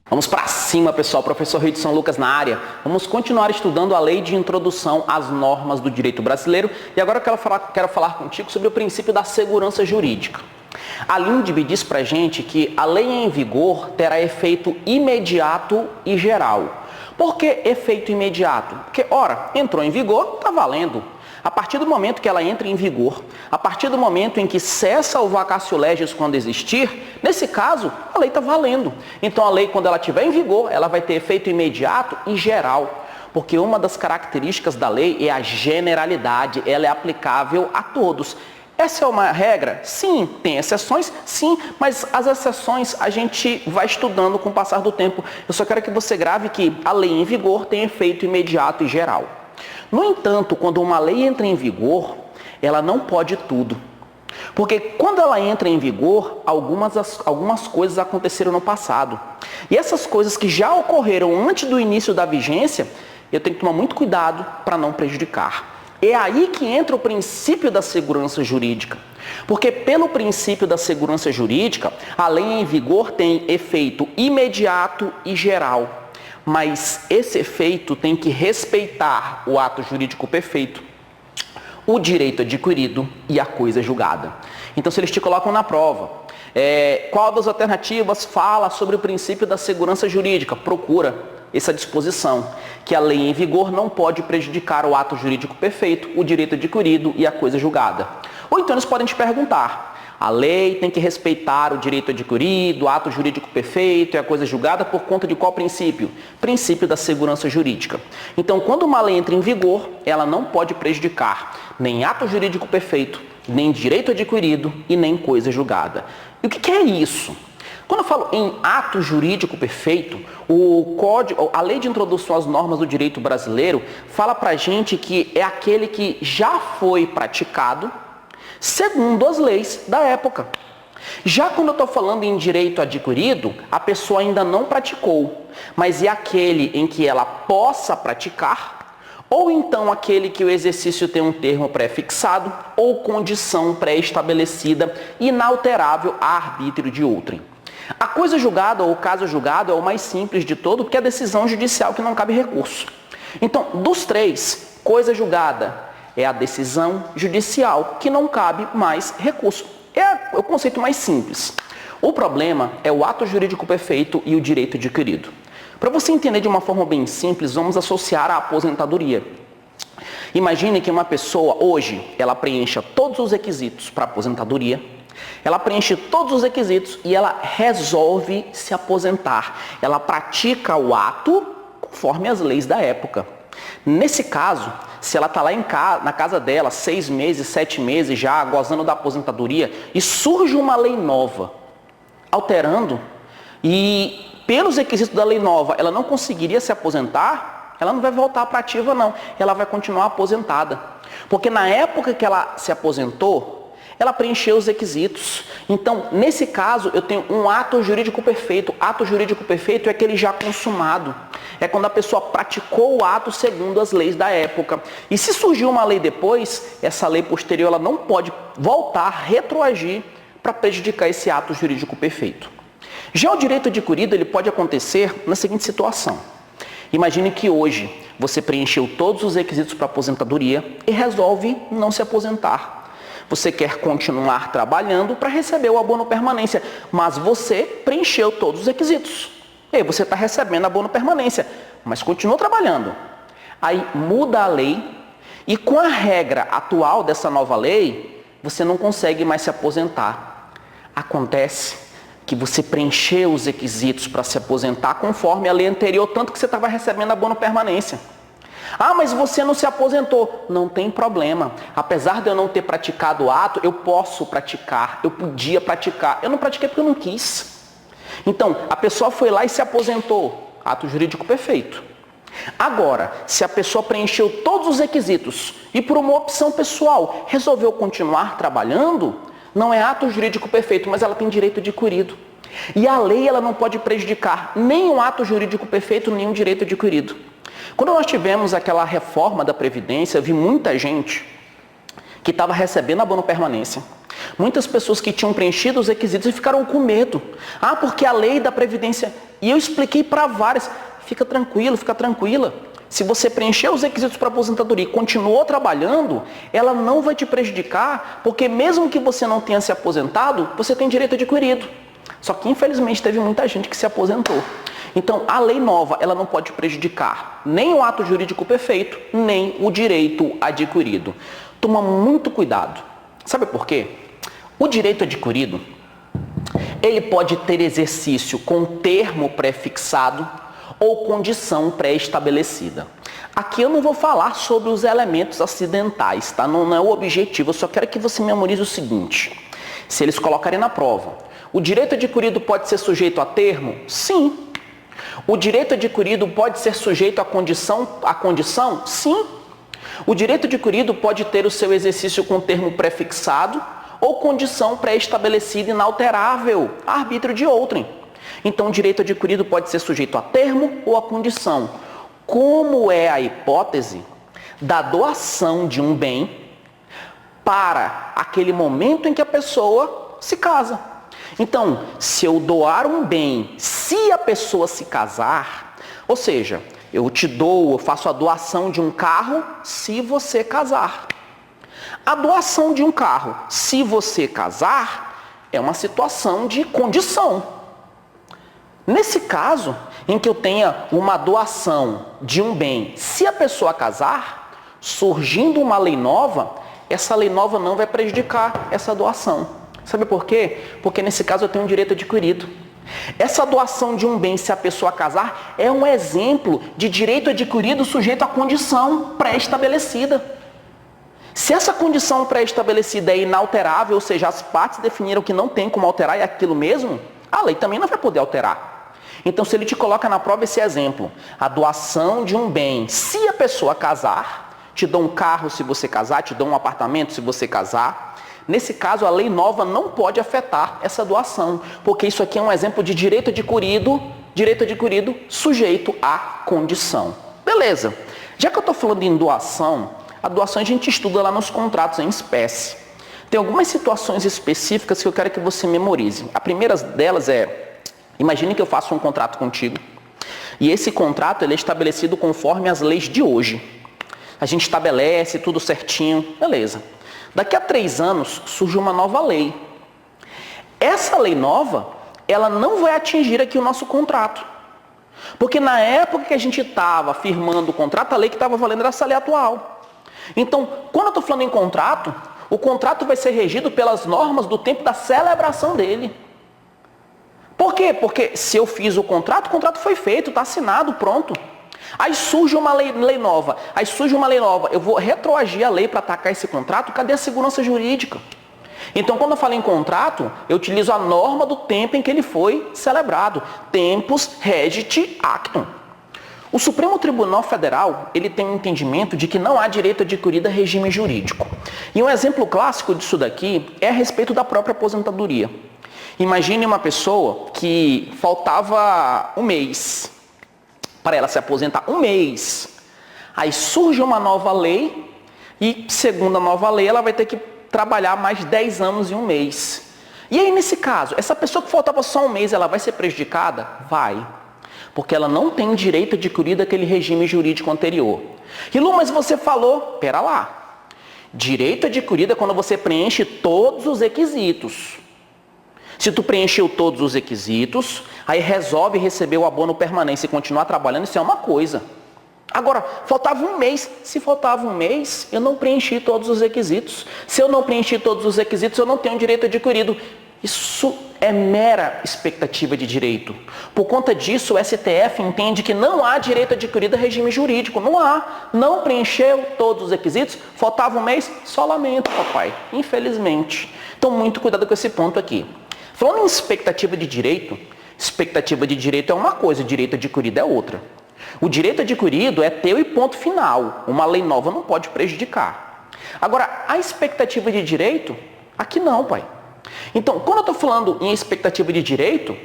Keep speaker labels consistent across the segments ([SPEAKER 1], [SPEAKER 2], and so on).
[SPEAKER 1] Vamos para cima, pessoal. Professor Rui de São Lucas na área. Vamos continuar estudando a Lei de Introdução às Normas do Direito Brasileiro. E agora eu quero falar contigo sobre o princípio da segurança jurídica. A Lindbe diz pra gente que a lei em vigor terá efeito imediato e geral. Por que efeito imediato? Porque, ora, entrou em vigor, está valendo. A partir do momento que ela entra em vigor, a partir do momento em que cessa o vacatio legis quando existir, nesse caso, a lei está valendo. Então, a lei, quando ela estiver em vigor, ela vai ter efeito imediato e geral. Porque uma das características da lei é a generalidade, ela é aplicável a todos. Essa é uma regra? Sim. Tem exceções? Sim. Mas as exceções a gente vai estudando com o passar do tempo. Eu só quero que você grave que a lei em vigor tem efeito imediato e geral. No entanto, quando uma lei entra em vigor, ela não pode tudo. Porque quando ela entra em vigor, algumas coisas aconteceram no passado. E essas coisas que já ocorreram antes do início da vigência, eu tenho que tomar muito cuidado para não prejudicar. É aí que entra o princípio da segurança jurídica. Porque pelo princípio da segurança jurídica, a lei em vigor tem efeito imediato e geral. Mas esse efeito tem que respeitar o ato jurídico perfeito, o direito adquirido e a coisa julgada. Então, se eles te colocam na prova, qual das alternativas fala sobre o princípio da segurança jurídica? Procura essa disposição, que a lei em vigor não pode prejudicar o ato jurídico perfeito, o direito adquirido e a coisa julgada. Ou então eles podem te perguntar, a lei tem que respeitar o direito adquirido, o ato jurídico perfeito e a coisa julgada por conta de qual princípio? Princípio da segurança jurídica. Então, quando uma lei entra em vigor, ela não pode prejudicar nem ato jurídico perfeito, nem direito adquirido e nem coisa julgada. E o que é isso? Quando eu falo em ato jurídico perfeito, a Lei de Introdução às Normas do Direito Brasileiro fala pra gente que é aquele que já foi praticado segundo as leis da época. Já quando eu estou falando em direito adquirido, a pessoa ainda não praticou, mas é aquele em que ela possa praticar, ou então aquele que o exercício tem um termo pré-fixado ou condição pré-estabelecida, inalterável a arbítrio de outrem. A coisa julgada ou o caso julgado é o mais simples de todo, porque é a decisão judicial que não cabe recurso. Então, dos três, coisa julgada é a decisão judicial que não cabe mais recurso. É o conceito mais simples. O problema é o ato jurídico perfeito e o direito adquirido. Para você entender de uma forma bem simples, vamos associar a aposentadoria. Imagine que uma pessoa hoje, ela preencha todos os requisitos para aposentadoria, ela preenche todos os requisitos e ela resolve se aposentar. Ela pratica o ato conforme as leis da época. Nesse caso, se ela está lá na casa dela, 6 meses, 7 meses já, gozando da aposentadoria, e surge uma lei nova, alterando, e pelos requisitos da lei nova, ela não conseguiria se aposentar, ela não vai voltar para a ativa não, ela vai continuar aposentada. Porque na época que ela se aposentou, ela preencheu os requisitos. Então, nesse caso, eu tenho um ato jurídico perfeito. Ato jurídico perfeito é aquele já consumado. É quando a pessoa praticou o ato segundo as leis da época. E se surgiu uma lei depois, essa lei posterior ela não pode voltar, retroagir para prejudicar esse ato jurídico perfeito. Já o direito adquirido, ele pode acontecer na seguinte situação. Imagine que hoje você preencheu todos os requisitos para aposentadoria e resolve não se aposentar. Você quer continuar trabalhando para receber o abono permanência, mas você preencheu todos os requisitos. E aí você está recebendo abono permanência, mas continua trabalhando. Aí muda a lei e com a regra atual dessa nova lei, você não consegue mais se aposentar. Acontece que você preencheu os requisitos para se aposentar conforme a lei anterior, tanto que você estava recebendo abono permanência. Ah, mas você não se aposentou. Não tem problema. Apesar de eu não ter praticado o ato, eu posso praticar. Eu podia praticar. Eu não pratiquei porque eu não quis. Então, a pessoa foi lá e se aposentou. Ato jurídico perfeito. Agora, se a pessoa preencheu todos os requisitos e por uma opção pessoal resolveu continuar trabalhando, não é ato jurídico perfeito, mas ela tem direito adquirido. E a lei ela não pode prejudicar nem o ato jurídico perfeito, nem o direito adquirido. Quando nós tivemos aquela reforma da Previdência, eu vi muita gente que estava recebendo abono permanência, Muitas pessoas que tinham preenchido os requisitos e ficaram com medo. Ah, porque a lei da Previdência... E eu expliquei para várias. Fica tranquilo, fica tranquila. Se você preencher os requisitos para aposentadoria e continuou trabalhando, ela não vai te prejudicar, porque mesmo que você não tenha se aposentado, você tem direito adquirido. Só que infelizmente teve muita gente que se aposentou. Então a lei nova, ela não pode prejudicar nem o ato jurídico perfeito, nem o direito adquirido. Toma muito cuidado. Sabe por quê? O direito adquirido, ele pode ter exercício com termo pré-fixado ou condição pré-estabelecida. Aqui eu não vou falar sobre os elementos acidentais, tá? Não é o objetivo, eu só quero que você memorize o seguinte. Se eles colocarem na prova, o direito adquirido pode ser sujeito a termo? Sim. O direito adquirido pode ser sujeito à condição? Sim. O direito adquirido pode ter o seu exercício com termo pré-fixado ou condição pré-estabelecida inalterável, a arbítrio de outrem. Então, o direito adquirido pode ser sujeito a termo ou a condição. Como é a hipótese da doação de um bem para aquele momento em que a pessoa se casa. Então, se eu doar um bem, se a pessoa se casar, ou seja, eu faço a doação de um carro se você casar. A doação de um carro, se você casar, é uma situação de condição. Nesse caso, em que eu tenha uma doação de um bem, se a pessoa casar, surgindo uma lei nova, essa lei nova não vai prejudicar essa doação. Sabe por quê? Porque nesse caso eu tenho um direito adquirido. Essa doação de um bem, se a pessoa casar, é um exemplo de direito adquirido sujeito à condição pré-estabelecida. Se essa condição pré-estabelecida é inalterável, ou seja, as partes definiram que não tem como alterar e é aquilo mesmo, a lei também não vai poder alterar. Então, se ele te coloca na prova esse exemplo, a doação de um bem, se a pessoa casar, te dou um carro se você casar, te dou um apartamento se você casar, nesse caso a lei nova não pode afetar essa doação, porque isso aqui é um exemplo de direito adquirido sujeito à condição. Beleza. Já que eu estou falando em doação, a doação a gente estuda lá nos contratos em espécie. Tem algumas situações específicas que eu quero que você memorize. A primeira delas é, imagine que eu faço um contrato contigo e esse contrato ele é estabelecido conforme as leis de hoje. A gente estabelece tudo certinho, beleza. Daqui a 3 anos surge uma nova lei. Essa lei nova, ela não vai atingir aqui o nosso contrato. Porque na época que a gente estava firmando o contrato, a lei que estava valendo era essa lei atual. Então, quando eu estou falando em contrato, o contrato vai ser regido pelas normas do tempo da celebração dele. Por quê? Porque se eu fiz o contrato foi feito, está assinado, pronto. Aí surge uma lei nova. Eu vou retroagir a lei para atacar esse contrato, cadê a segurança jurídica? Então, quando eu falo em contrato, eu utilizo a norma do tempo em que ele foi celebrado. Tempus regit actum. O Supremo Tribunal Federal, ele tem um entendimento de que não há direito adquirido a regime jurídico. E um exemplo clássico disso daqui é a respeito da própria aposentadoria. Imagine uma pessoa que faltava um mês para ela se aposentar, um mês. Aí surge uma nova lei e, segundo a nova lei, ela vai ter que trabalhar mais 10 anos e um mês. E aí, nesse caso, essa pessoa que faltava só um mês, ela vai ser prejudicada? Vai. Porque ela não tem direito adquirido àquele regime jurídico anterior. E Lu, mas você falou, pera lá. Direito adquirido é quando você preenche todos os requisitos. Se tu preencheu todos os requisitos, aí resolve receber o abono permanente e continuar trabalhando, isso é uma coisa. Agora, faltava um mês. Se faltava um mês, eu não preenchi todos os requisitos. Se eu não preenchi todos os requisitos, eu não tenho direito adquirido. Isso é mera expectativa de direito. Por conta disso, o STF entende que não há direito adquirido a regime jurídico. Não há. Não preencheu todos os requisitos, faltava um mês, só lamento, papai. Infelizmente. Então, muito cuidado com esse ponto aqui. Falando em expectativa de direito é uma coisa, direito adquirido é outra. O direito adquirido é teu e ponto final. Uma lei nova não pode prejudicar. Agora, a expectativa de direito, aqui não, pai. Então, quando eu estou falando em expectativa de direito,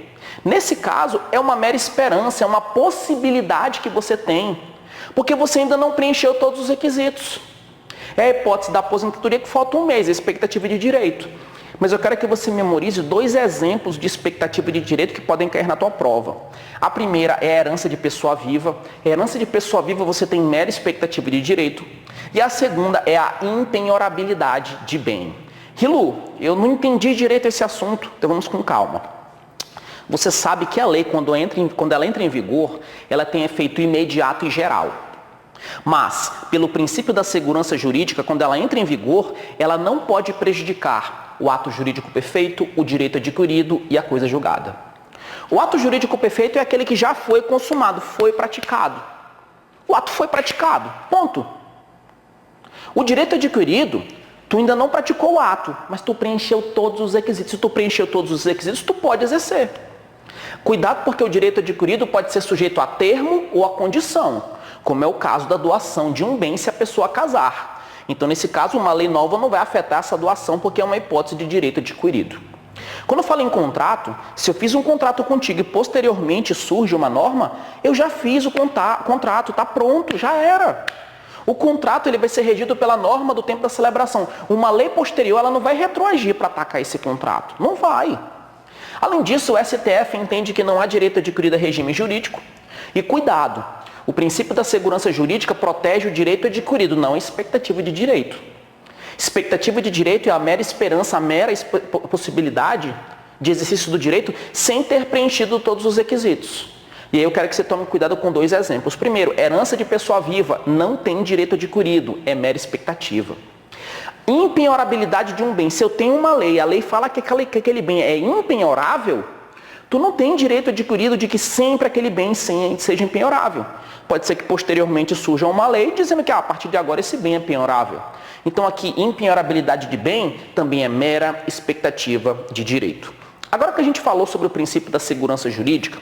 [SPEAKER 1] nesse caso é uma mera esperança, é uma possibilidade que você tem. Porque você ainda não preencheu todos os requisitos. É a hipótese da aposentadoria que falta um mês, a expectativa de direito. Mas eu quero que você memorize 2 exemplos de expectativa de direito que podem cair na tua prova. A primeira é a herança de pessoa viva. A herança de pessoa viva você tem mera expectativa de direito. E a segunda é a impenhorabilidade de bem. Rilu, eu não entendi direito esse assunto, então vamos com calma. Você sabe que a lei, quando ela entra em vigor, ela tem efeito imediato e geral. Mas, pelo princípio da segurança jurídica, quando ela entra em vigor, ela não pode prejudicar o ato jurídico perfeito, o direito adquirido e a coisa julgada. O ato jurídico perfeito é aquele que já foi consumado, foi praticado. O ato foi praticado, ponto. O direito adquirido, tu ainda não praticou o ato, mas tu preencheu todos os requisitos. Se tu preencheu todos os requisitos, tu pode exercer. Cuidado, porque o direito adquirido pode ser sujeito a termo ou a condição, como é o caso da doação de um bem se a pessoa casar. Então, nesse caso, uma lei nova não vai afetar essa doação porque é uma hipótese de direito adquirido. Quando eu falo em contrato, se eu fiz um contrato contigo e posteriormente surge uma norma, eu já fiz o contrato, está pronto, já era. O contrato ele vai ser regido pela norma do tempo da celebração. Uma lei posterior ela não vai retroagir para atacar esse contrato. Não vai. Além disso, o STF entende que não há direito adquirido a regime jurídico. E cuidado, o princípio da segurança jurídica protege o direito adquirido, não a expectativa de direito. Expectativa de direito é a mera esperança, a mera possibilidade de exercício do direito sem ter preenchido todos os requisitos. E aí eu quero que você tome cuidado com 2 exemplos. Primeiro, herança de pessoa viva não tem direito adquirido, é mera expectativa. Impenhorabilidade de um bem. Se eu tenho uma lei, a lei fala que aquele bem é impenhorável, tu não tem direito adquirido de que sempre aquele bem seja impenhorável. Pode ser que posteriormente surja uma lei dizendo que a partir de agora esse bem é penhorável. Então aqui, impenhorabilidade de bem também é mera expectativa de direito. Agora que a gente falou sobre o princípio da segurança jurídica,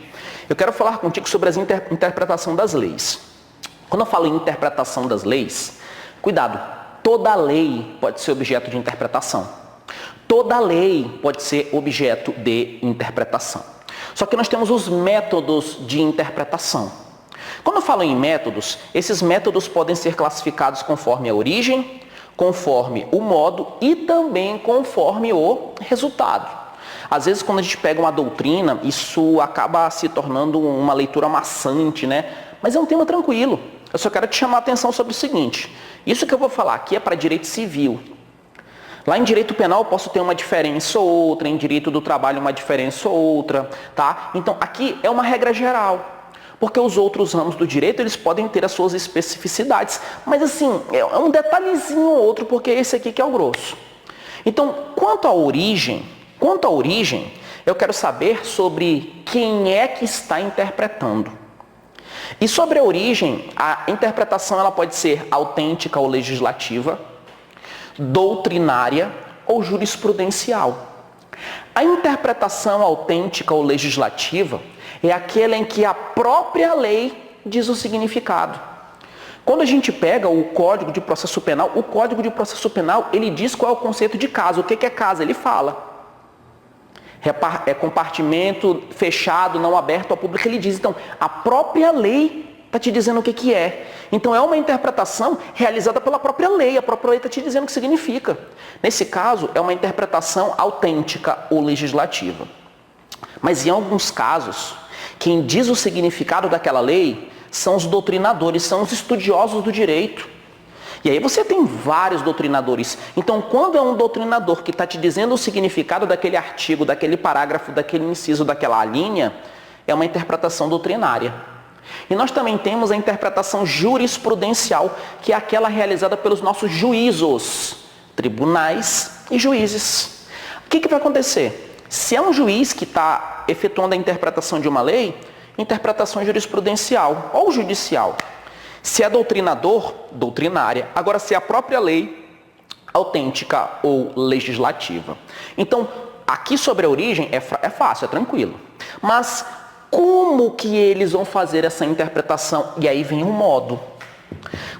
[SPEAKER 1] eu quero falar contigo sobre a interpretação das leis. Quando eu falo em interpretação das leis, cuidado, toda lei pode ser objeto de interpretação. Toda lei pode ser objeto de interpretação. Só que nós temos os métodos de interpretação. Quando eu falo em métodos, esses métodos podem ser classificados conforme a origem, conforme o modo e também conforme o resultado. Às vezes, quando a gente pega uma doutrina, isso acaba se tornando uma leitura maçante, né? Mas é um tema tranquilo. Eu só quero te chamar a atenção sobre o seguinte. Isso que eu vou falar aqui é para direito civil. Lá em direito penal eu posso ter uma diferença ou outra, em direito do trabalho uma diferença ou outra, tá? Então, aqui é uma regra geral. Porque os outros ramos do direito, eles podem ter as suas especificidades. Mas assim, é um detalhezinho ou outro, porque esse aqui que é o grosso. Então, quanto à origem, eu quero saber sobre quem é que está interpretando. E sobre a origem, a interpretação ela pode ser autêntica ou legislativa, doutrinária ou jurisprudencial. A interpretação autêntica ou legislativa é aquela em que a própria lei diz o significado. Quando a gente pega o Código de Processo Penal, o Código de Processo Penal, ele diz qual é o conceito de caso. O que é caso? Ele fala. É compartimento fechado, não aberto ao público, ele diz. Então, a própria lei está te dizendo o que é. Então, é uma interpretação realizada pela própria lei. A própria lei está te dizendo o que significa. Nesse caso, é uma interpretação autêntica ou legislativa. Mas, em alguns casos, quem diz o significado daquela lei são os doutrinadores, são os estudiosos do direito. E aí você tem vários doutrinadores. Então, quando é um doutrinador que está te dizendo o significado daquele artigo, daquele parágrafo, daquele inciso, daquela linha, é uma interpretação doutrinária. E nós também temos a interpretação jurisprudencial, que é aquela realizada pelos nossos juízos, tribunais e juízes. O que vai acontecer? Se é um juiz que está efetuando a interpretação de uma lei, interpretação jurisprudencial ou judicial. Se é doutrinador, doutrinária. Agora, se é a própria lei, autêntica ou legislativa. Então, aqui sobre a origem é fácil, é tranquilo. Mas como que eles vão fazer essa interpretação? E aí vem o modo.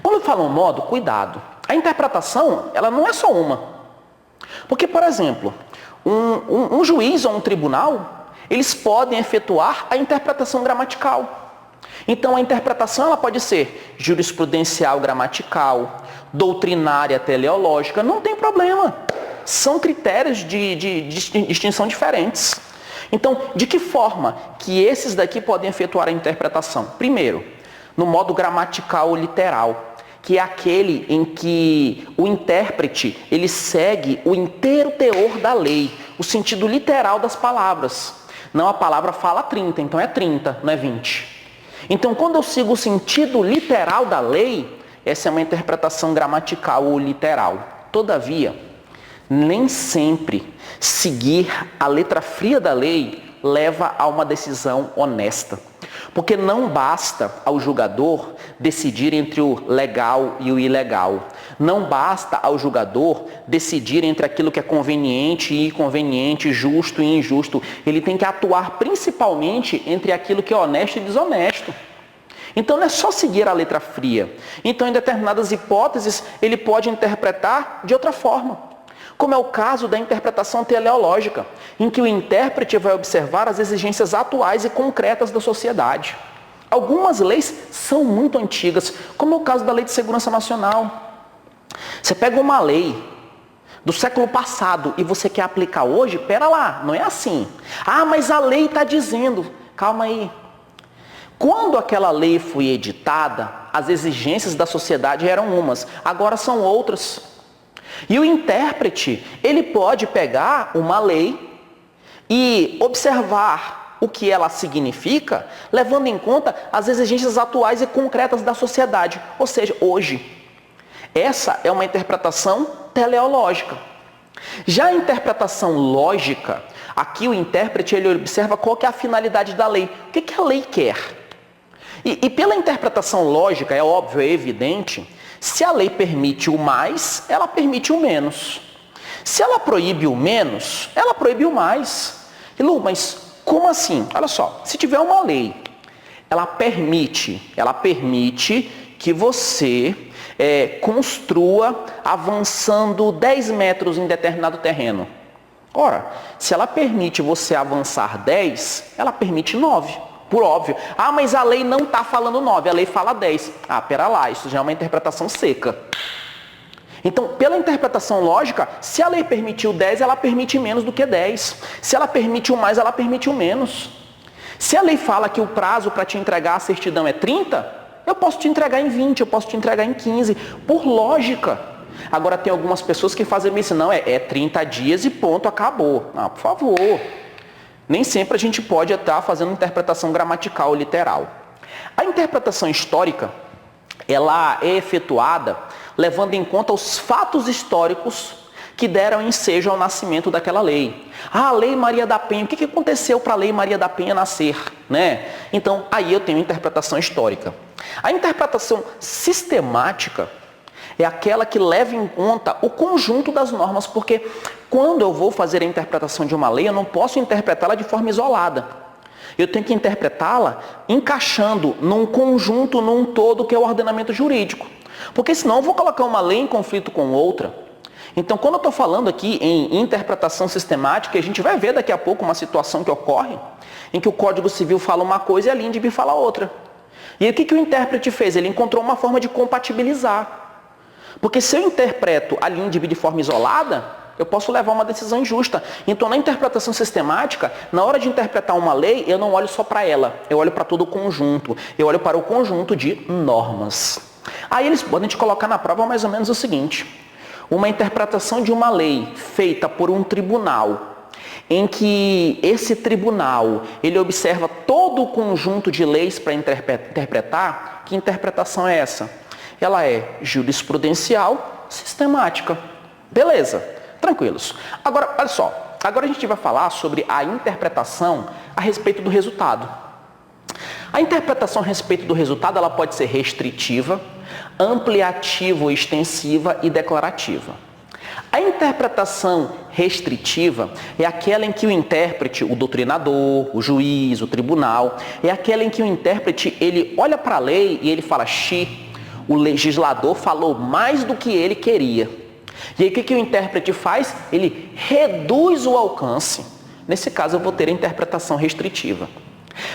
[SPEAKER 1] Quando eu falo modo, cuidado. A interpretação, ela não é só uma. Porque, por exemplo, um juiz ou um tribunal, eles podem efetuar a interpretação gramatical. Então, a interpretação ela pode ser jurisprudencial gramatical, doutrinária teleológica, não tem problema. são critérios de distinção diferentes. Então, de que forma que esses daqui podem efetuar a interpretação? Primeiro, no modo gramatical ou literal, que é aquele em que o intérprete ele segue o inteiro teor da lei, o sentido literal das palavras. Não, a palavra fala 30, então é 30, não é 20. Então, quando eu sigo o sentido literal da lei, essa é uma interpretação gramatical ou literal. Todavia, nem sempre seguir a letra fria da lei leva a uma decisão honesta. Porque não basta ao julgador decidir entre o legal e o ilegal. Não basta ao julgador decidir entre aquilo que é conveniente e inconveniente, justo e injusto. Ele tem que atuar principalmente entre aquilo que é honesto e desonesto. Então não é só seguir a letra fria. Então, em determinadas hipóteses, ele pode interpretar de outra forma. Como é o caso da interpretação teleológica, em que o intérprete vai observar as exigências atuais e concretas da sociedade. Algumas leis são muito antigas, como é o caso da Lei de Segurança Nacional. Você pega uma lei do século passado e você quer aplicar hoje, pera lá, não é assim. Ah, mas a lei está dizendo, calma aí. Quando aquela lei foi editada, as exigências da sociedade eram umas, agora são outras. E o intérprete, ele pode pegar uma lei e observar o que ela significa, levando em conta as exigências atuais e concretas da sociedade, ou seja, hoje. Essa é uma interpretação teleológica. Já a interpretação lógica, aqui o intérprete ele observa qual que é a finalidade da lei, o que a lei quer. E pela interpretação lógica, é óbvio, é evidente, se a lei permite o mais, ela permite o menos. Se ela proíbe o menos, ela proíbe o mais. E Lu, mas como assim? Olha só, se tiver uma lei, ela permite que você construa avançando 10 metros em determinado terreno. Ora, se ela permite você avançar 10, ela permite 9. Por óbvio. Ah, mas a lei não está falando 9, a lei fala 10. Ah, pera lá, isso já é uma interpretação seca. Então, pela interpretação lógica, se a lei permitiu 10, ela permite menos do que 10. Se ela permite o mais, ela permite o menos. Se a lei fala que o prazo para te entregar a certidão é 30, eu posso te entregar em 20, eu posso te entregar em 15, por lógica. Agora, tem algumas pessoas que fazem isso, não, é 30 dias e ponto, acabou. Ah, por favor. Nem sempre a gente pode estar fazendo interpretação gramatical ou literal. A interpretação histórica, ela é efetuada levando em conta os fatos históricos que deram ensejo ao nascimento daquela lei. Ah, a Lei Maria da Penha, o que aconteceu para a Lei Maria da Penha nascer? Né? Então, aí eu tenho a interpretação histórica. A interpretação sistemática é aquela que leva em conta o conjunto das normas, porque quando eu vou fazer a interpretação de uma lei, eu não posso interpretá-la de forma isolada. Eu tenho que interpretá-la encaixando num conjunto, num todo, que é o ordenamento jurídico. Porque senão eu vou colocar uma lei em conflito com outra. Então, quando eu estou falando aqui em interpretação sistemática, a gente vai ver daqui a pouco uma situação que ocorre, em que o Código Civil fala uma coisa e a LINDB fala outra. E aí, o que o intérprete fez? Ele encontrou uma forma de compatibilizar. Porque se eu interpreto a LINDB de forma isolada, eu posso levar uma decisão injusta. Então, na interpretação sistemática, na hora de interpretar uma lei, eu não olho só para ela, eu olho para todo o conjunto, eu olho para o conjunto de normas. Aí eles podem te colocar na prova mais ou menos o seguinte: uma interpretação de uma lei feita por um tribunal, em que esse tribunal ele observa todo o conjunto de leis para interpretar, que interpretação é essa? Ela é jurisprudencial, sistemática. Beleza, tranquilos. Agora, olha só, agora a gente vai falar sobre a interpretação a respeito do resultado. A interpretação a respeito do resultado, ela pode ser restritiva, ampliativa ou extensiva e declarativa. A interpretação restritiva é aquela em que o intérprete, o doutrinador, o juiz, o tribunal, é aquela em que o intérprete ele olha para a lei e ele fala: o legislador falou mais do que ele queria. E aí o que o intérprete faz? Ele reduz o alcance. Nesse caso eu vou ter a interpretação restritiva.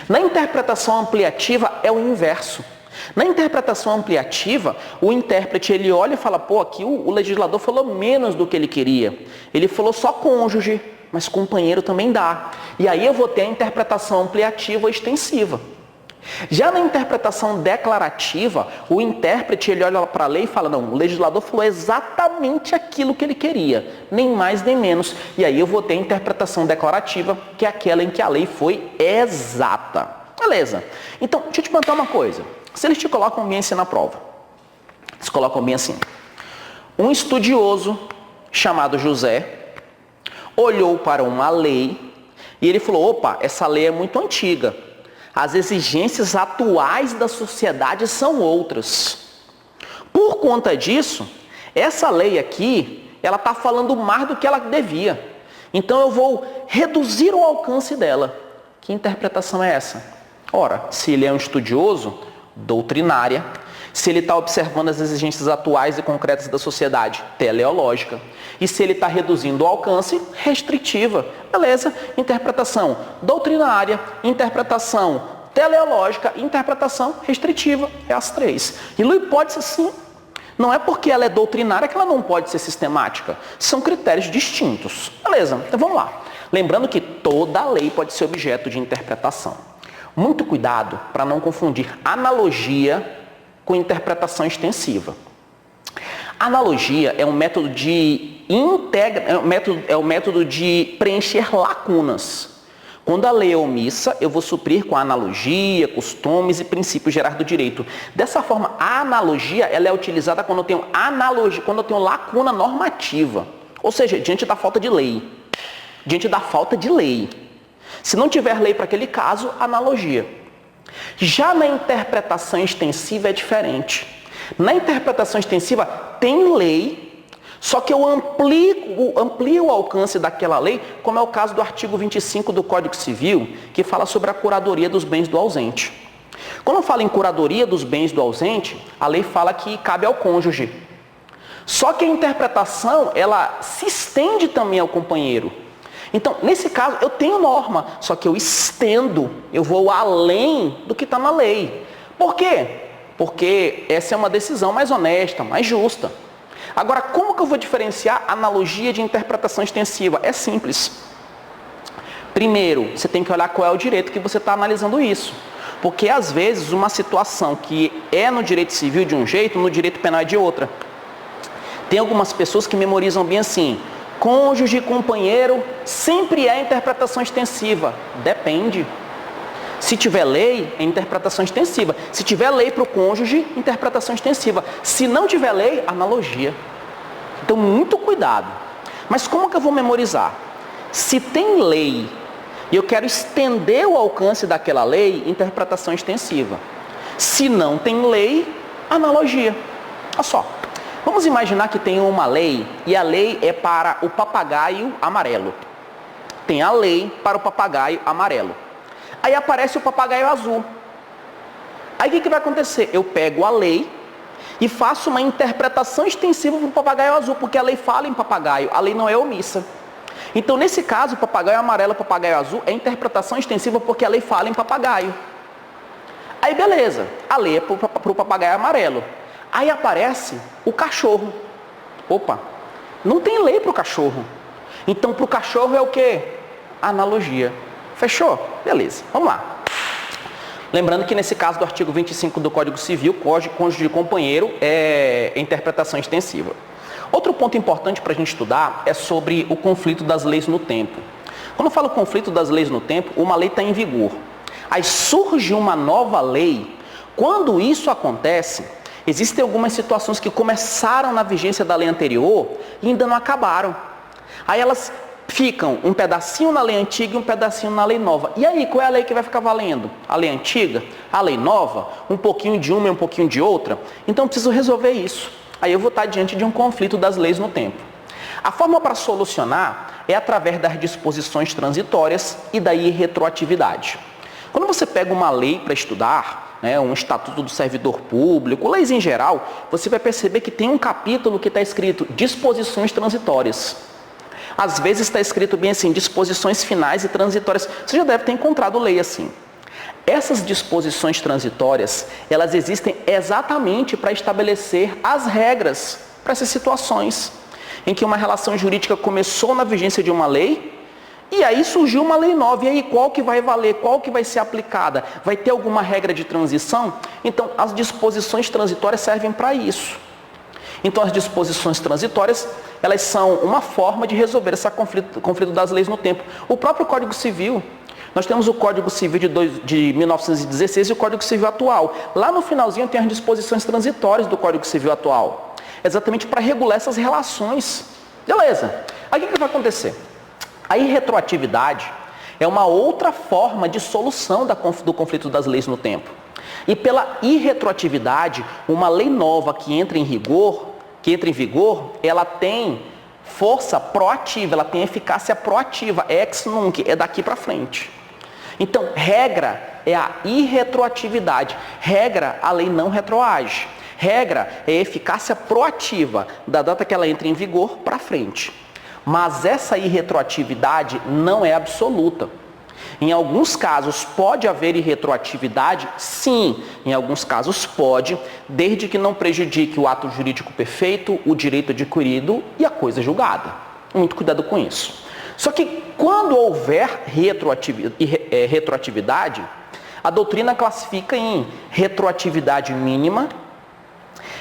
[SPEAKER 1] Na interpretação ampliativa é o inverso. Na interpretação ampliativa, o intérprete ele olha e fala, pô, aqui o legislador falou menos do que ele queria. Ele falou só cônjuge, mas companheiro também dá. E aí eu vou ter a interpretação ampliativa ou extensiva. Já na interpretação declarativa, o intérprete ele olha para a lei e fala, não, o legislador falou exatamente aquilo que ele queria, nem mais nem menos. E aí eu vou ter a interpretação declarativa, que é aquela em que a lei foi exata. Beleza. Então, deixa eu te perguntar uma coisa. Se eles te colocam bem assim na prova, eles colocam bem assim. Um estudioso chamado José olhou para uma lei e ele falou, opa, essa lei é muito antiga. As exigências atuais da sociedade são outras. Por conta disso, essa lei aqui, ela está falando mais do que ela devia. Então eu vou reduzir o alcance dela. Que interpretação é essa? Ora, se ele é um estudioso, doutrinária. Se ele está observando as exigências atuais e concretas da sociedade, teleológica. E se ele está reduzindo o alcance, restritiva. Beleza? Interpretação doutrinária, interpretação teleológica, interpretação restritiva. É as três. E no hipótese, sim, não é porque ela é doutrinária que ela não pode ser sistemática. São critérios distintos. Beleza? Então vamos lá. Lembrando que toda lei pode ser objeto de interpretação. Muito cuidado para não confundir analogia com interpretação extensiva. Analogia é um método de método de preencher lacunas. Quando a lei é omissa, eu vou suprir com analogia, costumes e princípios gerais do direito. Dessa forma, a analogia ela é utilizada quando eu tenho analogia, quando eu tenho lacuna normativa, ou seja, diante da falta de lei. Diante da falta de lei. Se não tiver lei para aquele caso, analogia. Já na interpretação extensiva é diferente. Na interpretação extensiva tem lei, só que eu amplio o alcance daquela lei, como é o caso do artigo 25 do Código Civil, que fala sobre a curadoria dos bens do ausente. Quando eu falo em curadoria dos bens do ausente, a lei fala que cabe ao cônjuge. Só que a interpretação, ela se estende também ao companheiro. Então, nesse caso, eu tenho norma, só que eu estendo, eu vou além do que está na lei. Por quê? Porque essa é uma decisão mais honesta, mais justa. Agora, como que eu vou diferenciar analogia de interpretação extensiva? É simples. Primeiro, você tem que olhar qual é o direito que você está analisando isso. Porque, às vezes, uma situação que é no direito civil de um jeito, no direito penal é de outra. Tem algumas pessoas que memorizam bem assim, cônjuge e companheiro sempre é interpretação extensiva. Depende. Se tiver lei, é interpretação extensiva. Se tiver lei para o cônjuge, interpretação extensiva. Se não tiver lei, analogia. Então, muito cuidado. Mas como que eu vou memorizar? Se tem lei e eu quero estender o alcance daquela lei, interpretação extensiva. Se não tem lei, analogia. Olha só. Vamos imaginar que tem uma lei e a lei é para o papagaio amarelo. Tem a lei para o papagaio amarelo. Aí aparece o papagaio azul. Aí o que vai acontecer? Eu pego a lei e faço uma interpretação extensiva para o papagaio azul, porque a lei fala em papagaio, a lei não é omissa. Então, nesse caso, o papagaio amarelo e o papagaio azul é interpretação extensiva porque a lei fala em papagaio. Aí beleza, a lei é para o papagaio amarelo. Aí aparece o cachorro. Opa, não tem lei para o cachorro. Então, para o cachorro é o quê? Analogia. Fechou? Beleza, vamos lá. Lembrando que nesse caso do artigo 25 do Código Civil, cônjuge de companheiro é interpretação extensiva. Outro ponto importante para a gente estudar é sobre o conflito das leis no tempo. Quando eu falo conflito das leis no tempo, uma lei está em vigor. Aí surge uma nova lei. Quando isso acontece, existem algumas situações que começaram na vigência da lei anterior e ainda não acabaram. Aí elas ficam um pedacinho na lei antiga e um pedacinho na lei nova. E aí, qual é a lei que vai ficar valendo? A lei antiga? A lei nova? Um pouquinho de uma e um pouquinho de outra? Então, eu preciso resolver isso. Aí eu vou estar diante de um conflito das leis no tempo. A forma para solucionar é através das disposições transitórias e da irretroatividade. Quando você pega uma lei para estudar, um estatuto do servidor público, leis em geral, você vai perceber que tem um capítulo que está escrito disposições transitórias. Às vezes está escrito bem assim, disposições finais e transitórias. Você já deve ter encontrado lei assim. Essas disposições transitórias, elas existem exatamente para estabelecer as regras para essas situações em que uma relação jurídica começou na vigência de uma lei e aí surgiu uma lei nova. E aí qual que vai valer? Qual que vai ser aplicada? Vai ter alguma regra de transição? Então, as disposições transitórias servem para isso. Então, as disposições transitórias, elas são uma forma de resolver esse conflito das leis no tempo. O próprio Código Civil, nós temos o Código Civil de 1916 e o Código Civil atual. Lá no finalzinho tem as disposições transitórias do Código Civil atual, exatamente para regular essas relações. Beleza. Aí o que vai acontecer? A irretroatividade é uma outra forma de solução do conflito das leis no tempo. E pela irretroatividade, uma lei nova que entra em vigor, ela tem força proativa, ela tem eficácia proativa, ex nunc, é daqui para frente. Então, regra é a irretroatividade, regra a lei não retroage, regra é a eficácia proativa, da data que ela entra em vigor para frente. Mas essa irretroatividade não é absoluta. Em alguns casos pode haver irretroatividade? Sim, em alguns casos pode, desde que não prejudique o ato jurídico perfeito, o direito adquirido e a coisa julgada. Muito cuidado com isso. Só que quando houver retroatividade, a doutrina classifica em retroatividade mínima,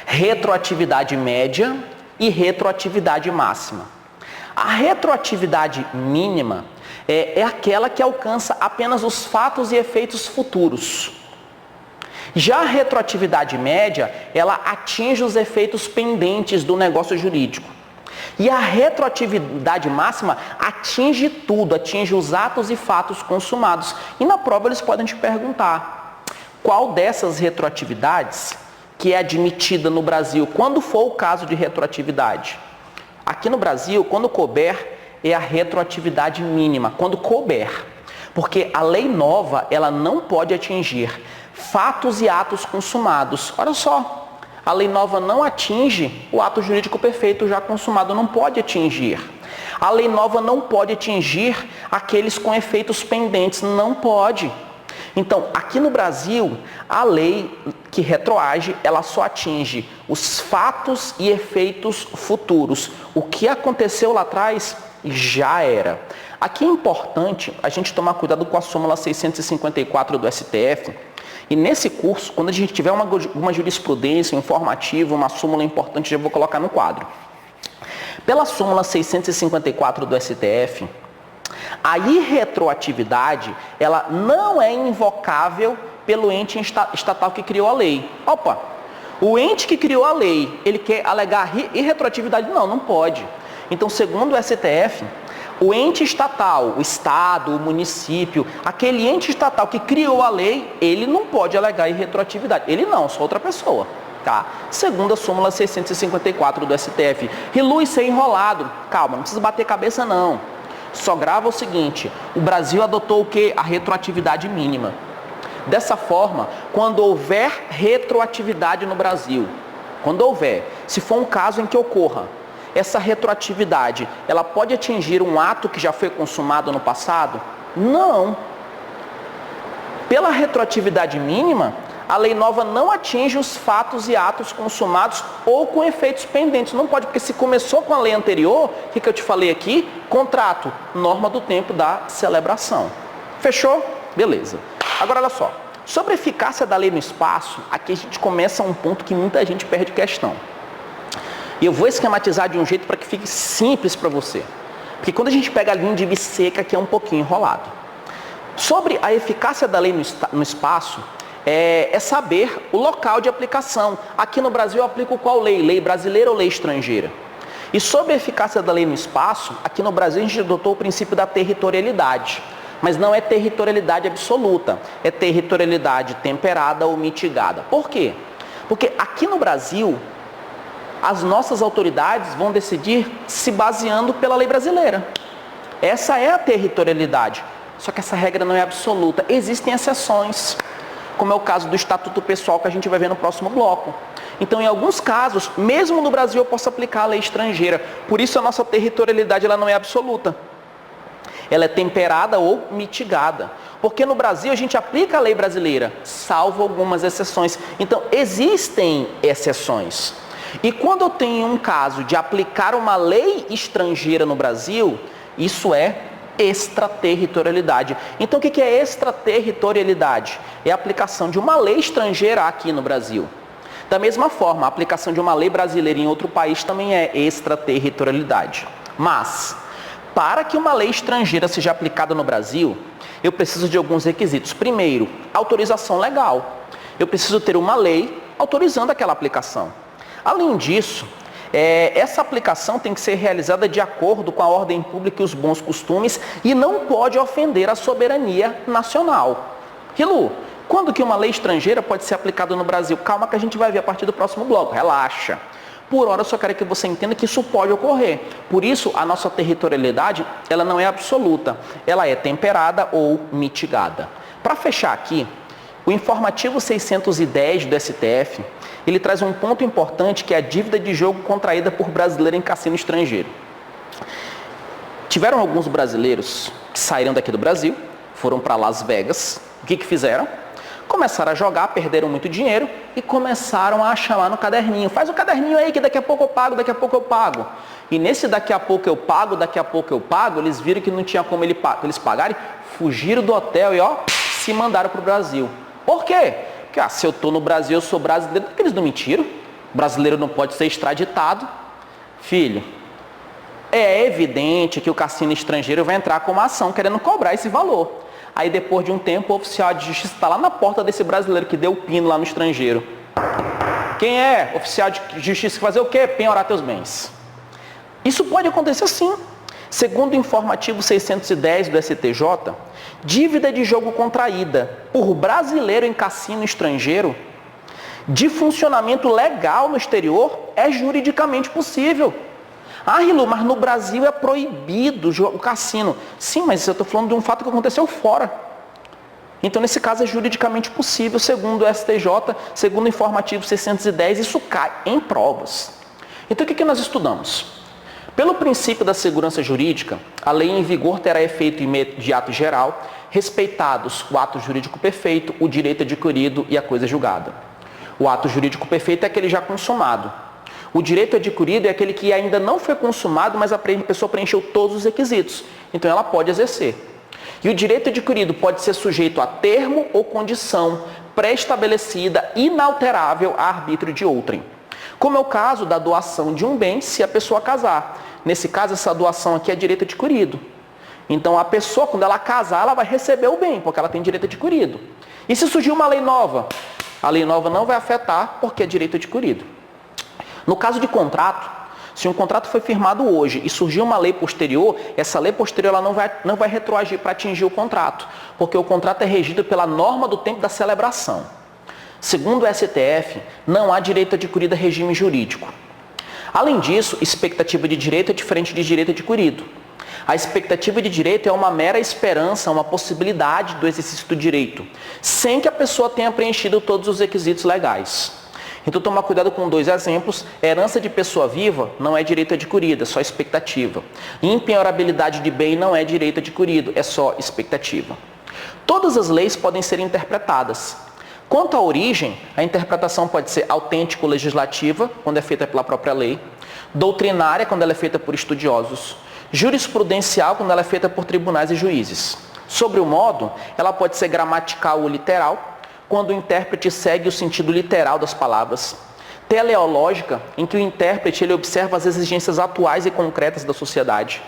[SPEAKER 1] retroatividade média e retroatividade máxima. A retroatividade mínima é aquela que alcança apenas os fatos e efeitos futuros. Já a retroatividade média, ela atinge os efeitos pendentes do negócio jurídico. E a retroatividade máxima atinge tudo, atinge os atos e fatos consumados. E na prova eles podem te perguntar, qual dessas retroatividades que é admitida no Brasil, quando for o caso de retroatividade? Aqui no Brasil, quando couber, é a retroatividade mínima, quando couber. Porque a lei nova, ela não pode atingir fatos e atos consumados. Olha só, a lei nova não atinge o ato jurídico perfeito já consumado, não pode atingir. A lei nova não pode atingir aqueles com efeitos pendentes, não pode. Então, aqui no Brasil, a lei que retroage, ela só atinge os fatos e efeitos futuros. O que aconteceu lá atrás já era. Aqui é importante a gente tomar cuidado com a súmula 654 do STF. E nesse curso, quando a gente tiver uma jurisprudência, um informativo, uma súmula importante, eu vou colocar no quadro. Pela súmula 654 do STF, a irretroatividade, ela não é invocável pelo ente estatal que criou a lei. Opa, o ente que criou a lei, ele quer alegar irretroatividade? Não, não pode. Então, segundo o STF, o ente estatal, o Estado, o município, aquele ente estatal que criou a lei, ele não pode alegar irretroatividade. Ele não, só outra pessoa. Tá? Segundo a súmula 654 do STF. Reluz ser enrolado. Calma, não precisa bater cabeça não. Só grava o seguinte, o Brasil adotou o quê? A retroatividade mínima. Dessa forma, quando houver retroatividade no Brasil, quando houver, se for um caso em que ocorra, essa retroatividade, ela pode atingir um ato que já foi consumado no passado? Não. Pela retroatividade mínima, a lei nova não atinge os fatos e atos consumados ou com efeitos pendentes. Não pode, porque se começou com a lei anterior, o que eu te falei aqui? Contrato, norma do tempo da celebração. Fechou? Beleza. Agora, olha só. Sobre a eficácia da lei no espaço, aqui a gente começa um ponto que muita gente perde questão. E eu vou esquematizar de um jeito para que fique simples para você. Porque quando a gente pega a linha de biseca, aqui é um pouquinho enrolado. Sobre a eficácia da lei no espaço, é saber o local de aplicação. Aqui no Brasil eu aplico qual lei? Lei brasileira ou lei estrangeira? E sobre a eficácia da lei no espaço, aqui no Brasil a gente adotou o princípio da territorialidade. Mas não é territorialidade absoluta, é territorialidade temperada ou mitigada. Por quê? Porque aqui no Brasil, as nossas autoridades vão decidir se baseando pela lei brasileira. Essa é a territorialidade. Só que essa regra não é absoluta. Existem exceções, como é o caso do Estatuto Pessoal que a gente vai ver no próximo bloco. Então, em alguns casos, mesmo no Brasil, eu posso aplicar a lei estrangeira. Por isso, a nossa territorialidade ela não é absoluta. ela é temperada ou mitigada. Porque no Brasil a gente aplica a lei brasileira, salvo algumas exceções. Então, existem exceções. E quando eu tenho um caso de aplicar uma lei estrangeira no Brasil, isso é extraterritorialidade. Então, o que é extraterritorialidade? É a aplicação de uma lei estrangeira aqui no Brasil. Da mesma forma, a aplicação de uma lei brasileira em outro país também é extraterritorialidade. Mas, para que uma lei estrangeira seja aplicada no Brasil, eu preciso de alguns requisitos. Primeiro, autorização legal. Eu preciso ter uma lei autorizando aquela aplicação. Além disso, essa aplicação tem que ser realizada de acordo com a ordem pública e os bons costumes e não pode ofender a soberania nacional. Rilu, quando que uma lei estrangeira pode ser aplicada no Brasil? Calma que a gente vai ver a partir do próximo bloco, relaxa. Por hora, eu só quero que você entenda que isso pode ocorrer. Por isso, a nossa territorialidade, ela não é absoluta. Ela é temperada ou mitigada. Para fechar aqui, o informativo 610 do STF, ele traz um ponto importante que é a dívida de jogo contraída por brasileiro em cassino estrangeiro. Tiveram alguns brasileiros que saíram daqui do Brasil, foram para Las Vegas. O que fizeram? Começaram a jogar, perderam muito dinheiro e começaram a chamar no caderninho. Faz o caderninho aí que daqui a pouco eu pago, daqui a pouco eu pago. E nesse daqui a pouco eu pago, daqui a pouco eu pago, eles viram que não tinha como eles pagarem, fugiram do hotel e se mandaram para o Brasil. Por quê? Porque se eu estou no Brasil, eu sou brasileiro, porque eles não mentiram. O brasileiro não pode ser extraditado. Filho, é evidente que o cassino estrangeiro vai entrar com uma ação querendo cobrar esse valor. Aí depois de um tempo, o oficial de justiça está lá na porta desse brasileiro que deu o pino lá no estrangeiro. Quem é oficial de justiça que fazer o quê? Penhorar teus bens. Isso pode acontecer sim. Segundo o informativo 610 do STJ, dívida de jogo contraída por brasileiro em cassino estrangeiro, de funcionamento legal no exterior, é juridicamente possível. Rilu, mas no Brasil é proibido o cassino. Sim, mas eu estou falando de um fato que aconteceu fora. Então, nesse caso, é juridicamente possível, segundo o STJ, segundo o informativo 610, isso cai em provas. Então, o que nós estudamos? Pelo princípio da segurança jurídica, a lei em vigor terá efeito imediato e geral, respeitados o ato jurídico perfeito, o direito adquirido e a coisa julgada. O ato jurídico perfeito é aquele já consumado. O direito adquirido é aquele que ainda não foi consumado, mas a pessoa preencheu todos os requisitos. Então ela pode exercer. E o direito adquirido pode ser sujeito a termo ou condição pré-estabelecida, inalterável a arbítrio de outrem. Como é o caso da doação de um bem se a pessoa casar. Nesse caso, essa doação aqui é direito adquirido. Então a pessoa, quando ela casar, ela vai receber o bem, porque ela tem direito adquirido. E se surgir uma lei nova? A lei nova não vai afetar, porque é direito adquirido. No caso de contrato, se um contrato foi firmado hoje e surgiu uma lei posterior, essa lei posterior ela não vai retroagir para atingir o contrato, porque o contrato é regido pela norma do tempo da celebração. Segundo o STF, não há direito adquirido a regime jurídico. Além disso, expectativa de direito é diferente de direito adquirido. A expectativa de direito é uma mera esperança, uma possibilidade do exercício do direito, sem que a pessoa tenha preenchido todos os requisitos legais. Então, tomar cuidado com dois exemplos. Herança de pessoa viva não é direito adquirido, é só expectativa. Impenhorabilidade de bem não é direito adquirido, é só expectativa. Todas as leis podem ser interpretadas. Quanto à origem, a interpretação pode ser autêntico-legislativa, quando é feita pela própria lei, doutrinária, quando ela é feita por estudiosos, jurisprudencial, quando ela é feita por tribunais e juízes. Sobre o modo, ela pode ser gramatical ou literal, quando o intérprete segue o sentido literal das palavras. Teleológica, em que o intérprete ele observa as exigências atuais e concretas da sociedade.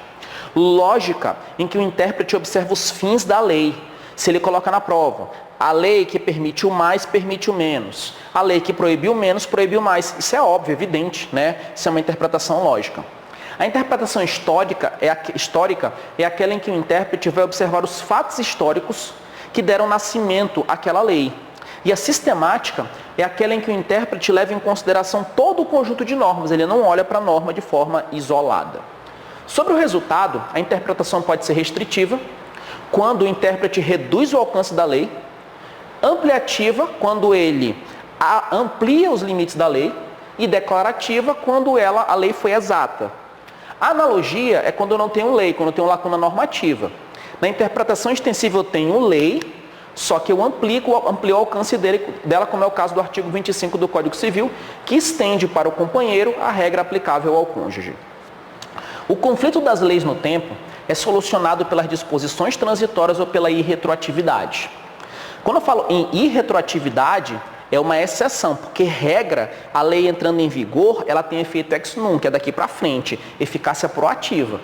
[SPEAKER 1] Lógica, em que o intérprete observa os fins da lei. Se ele coloca na prova, a lei que permite o mais, permite o menos. A lei que proibiu o menos, proibiu o mais. Isso é óbvio, evidente, né? Isso é uma interpretação lógica. A interpretação histórica é aquela em que o intérprete vai observar os fatos históricos que deram nascimento àquela lei. E a sistemática é aquela em que o intérprete leva em consideração todo o conjunto de normas, ele não olha para a norma de forma isolada. Sobre o resultado, a interpretação pode ser restritiva, quando o intérprete reduz o alcance da lei, ampliativa, quando ele amplia os limites da lei, e declarativa, quando a lei foi exata. A analogia é quando eu não tenho lei, quando eu tenho lacuna normativa. Na interpretação extensiva eu tenho lei, só que eu amplio o alcance dela, como é o caso do artigo 25 do Código Civil, que estende para o companheiro a regra aplicável ao cônjuge. O conflito das leis no tempo é solucionado pelas disposições transitórias ou pela irretroatividade. Quando eu falo em irretroatividade, é uma exceção, porque regra, a lei entrando em vigor, ela tem efeito ex nunc, é daqui para frente, eficácia proativa.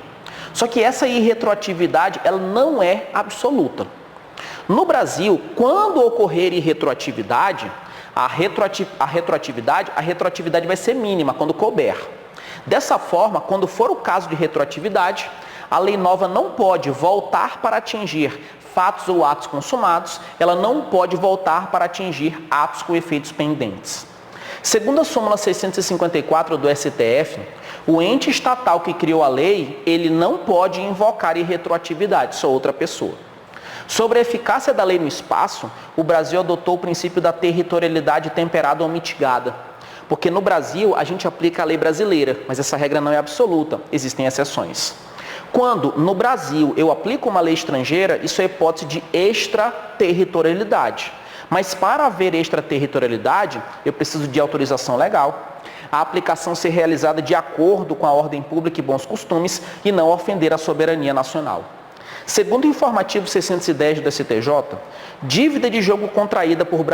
[SPEAKER 1] Só que essa irretroatividade, ela não é absoluta. No Brasil, quando ocorrer irretroatividade, a retroatividade vai ser mínima, quando couber. Dessa forma, quando for o caso de retroatividade, a lei nova não pode voltar para atingir fatos ou atos consumados, ela não pode voltar para atingir atos com efeitos pendentes. Segundo a súmula 654 do STF, o ente estatal que criou a lei, ele não pode invocar irretroatividade, só outra pessoa. Sobre a eficácia da lei no espaço, o Brasil adotou o princípio da territorialidade temperada ou mitigada. Porque no Brasil, a gente aplica a lei brasileira, mas essa regra não é absoluta, existem exceções. Quando, no Brasil, eu aplico uma lei estrangeira, isso é hipótese de extraterritorialidade. Mas para haver extraterritorialidade, eu preciso de autorização legal. A aplicação ser realizada de acordo com a ordem pública e bons costumes e não ofender a soberania nacional. Segundo o informativo 610 do STJ, dívida de jogo contraída por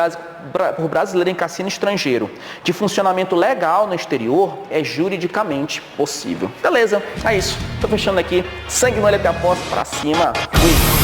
[SPEAKER 1] brasileiro em cassino estrangeiro de funcionamento legal no exterior é juridicamente possível. Beleza, é isso. Estou fechando aqui. Sangue no olho até a posse, pra cima. Fui.